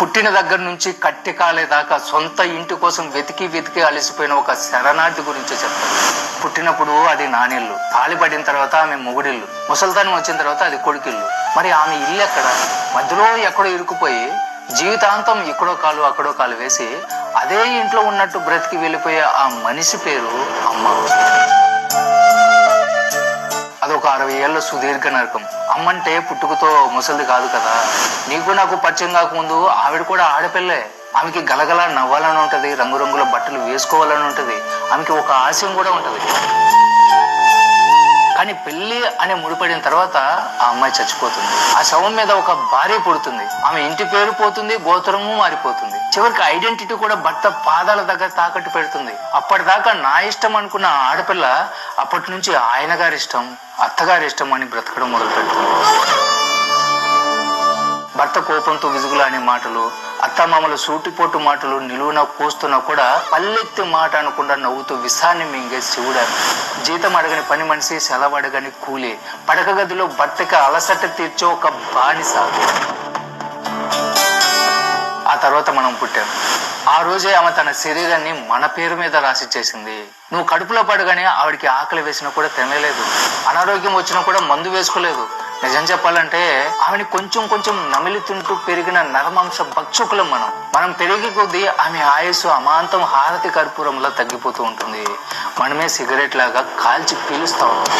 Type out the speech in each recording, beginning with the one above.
పుట్టిన దగ్గర నుంచి కట్టి కాలే దాకా సొంత ఇంటి కోసం వెతికి వెతికి అలసిపోయిన ఒక శరణార్థి గురించి చెప్తారు. పుట్టినప్పుడు అది నానిల్లు, తాళిపడిన తర్వాత ఆమె మొగుడిల్లు, ముసల్తానం వచ్చిన తర్వాత అది కొడుకిల్లు. మరి ఆమె ఇల్లు ఎక్కడ? మధ్యలో ఎక్కడో ఇరుకుపోయి జీవితాంతం ఇక్కడో కాలు అక్కడో కాలు వేసి అదే ఇంట్లో ఉన్నట్టు బ్రతికి వెళ్ళిపోయే ఆ మనిషి పేరు అమ్మ. అదొక 60 ఏళ్ళ సుదీర్ఘ నరకం. అమ్మంటే పుట్టుకతో ముసలిది కాదు కదా. నీకు నాకు పరిచయం కాకముందు ఆవిడ కూడా ఆడపిల్లే. ఆమెకి గలగల నవ్వాలని ఉంటది, రంగురంగుల బట్టలు వేసుకోవాలని ఉంటది, ఆమెకి ఒక ఆశయం కూడా ఉంటది. కానీ పెళ్లి అని ముడిపడిన తర్వాత ఆ అమ్మాయి చచ్చిపోతుంది. ఆ శవం మీద ఒక భార్య పుడుతుంది. ఆమె ఇంటి పేరు పోతుంది, గోత్రము మారిపోతుంది. చివరికి ఐడెంటిటీ కూడా భర్త పాదాల దగ్గర తాకట్టు పెడుతుంది. అప్పటిదాకా నా ఇష్టం అనుకున్న ఆడపిల్ల అప్పటి నుంచి ఆయన గారి ఇష్టం, అత్తగారి ఇష్టం అని బ్రతకడం మొదలు పెడుతుంది. భర్త కోపంతో విసుగులానే మాటలు, అత్తమామల సూటిపోటు మాటలు నిలువున పోస్తున్నా కూడా పల్లెత్తి మాట అనకుండా నవ్వుతూ విసాన్ని మింగే శివుడు. జీతం అడగని పని మనిషి, సెలవు అడగని కూలి, పడక గదిలో భర్తకి అలసట తీర్చే ఒక బానిస. ఆ తర్వాత మనం పుట్టాం. ఆ రోజే ఆమె తన శరీరాన్ని మన పేరు మీద రాసి చేసింది. నువ్వు కడుపులో పడగానే ఆవిడికి ఆకలి వేసినా కూడా తినలేదు, అనారోగ్యం వచ్చినా కూడా మందు వేసుకోలేదు. నిజం చెప్పాలంటే ఆమెని కొంచెం కొంచెం నమిలితుంటూ పెరిగిన నరమాంస భక్షకులం మనం పెరిగే కొద్దీ ఆమె ఆయుస్సు అమాంతం హారతి కర్పూరంలా తగ్గిపోతూ ఉంటుంది. మనమే సిగరెట్ లాగా కాల్చి పీలుస్తా ఉంటాం.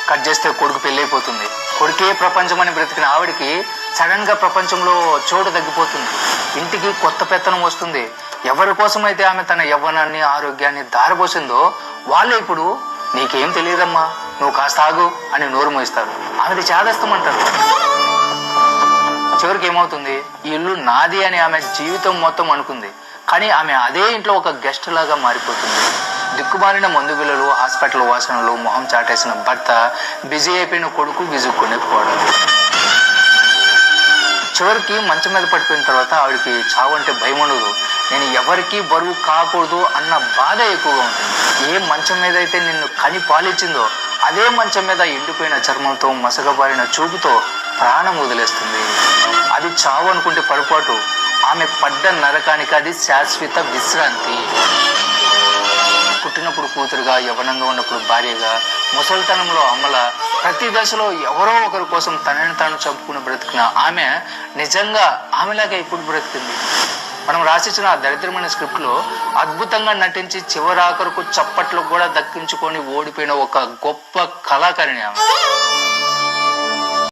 కట్ చేస్తే కొడుకు పెళ్ళైపోతుంది. కొడుకే ప్రపంచం అని బ్రతికిన ఆవిడికి సడన్ గా ప్రపంచంలో చోటు తగ్గిపోతుంది. ఇంటికి కొత్త పెత్తనం వస్తుంది. ఎవరి కోసమైతే ఆమె తన యవ్వనాన్ని ఆరోగ్యాన్ని దారపోసిందో వాళ్ళే ఇప్పుడు నీకేం తెలియదమ్మా, నువ్వు కాస్త ఆగు అని నోరు మోయిస్తారు. ఆమెది చేదస్తం అంటారు. చివరికి ఏమవుతుంది? ఈ ఇల్లు నాది అని ఆమె జీవితం మొత్తం అనుకుంది. కానీ ఆమె అదే ఇంట్లో ఒక గెస్ట్ లాగా మారిపోతుంది. దిక్కుమాలిన మందు బిళ్ళలు, హాస్పిటల్ వాసనలు, మొహం చాటేసిన భర్త, బిజీ అయిపోయిన కొడుకు, విజుక్కునే కోడలు. చివరికి మంచం మీద పడిపోయిన తర్వాత ఆవిడికి చావు అంటే భయం ఉండదు. నేను ఎవరికి బరువు కాకూడదు అన్న బాధ ఎక్కువగా ఉంటుంది. ఏ మంచం మీద అయితే నిన్ను కని పాలిచ్చిందో అదే మంచం మీద ఎండిపోయిన చర్మంతో, మసగబారిన చూపుతో ప్రాణం వదిలేస్తుంది. అది చావు అనుకుంటే పొరపాటు. ఆమె పడ్డ నరకానికి అది శాశ్వత విశ్రాంతి. పుట్టినప్పుడు కూతురుగా, యవ్వనంగా ఉన్నప్పుడు భార్యగా, ముసలితనంలో అమ్మల, ప్రతి దశలో ఎవరో ఒకరి కోసం తనని తాను చంపుకుని బ్రతికిన ఆమె నిజంగా ఆమెలాగే ఇప్పుడు బ్రతికింది. మనం రాసిచ్చిన ఆ దరిద్రమైన స్క్రిప్ట్ లో అద్భుతంగా నటించి చివరాఖరుకు చప్పట్లు కూడా దక్కించుకొని ఓడిపోయిన ఒక గొప్ప కళాకారిణి ఆమె.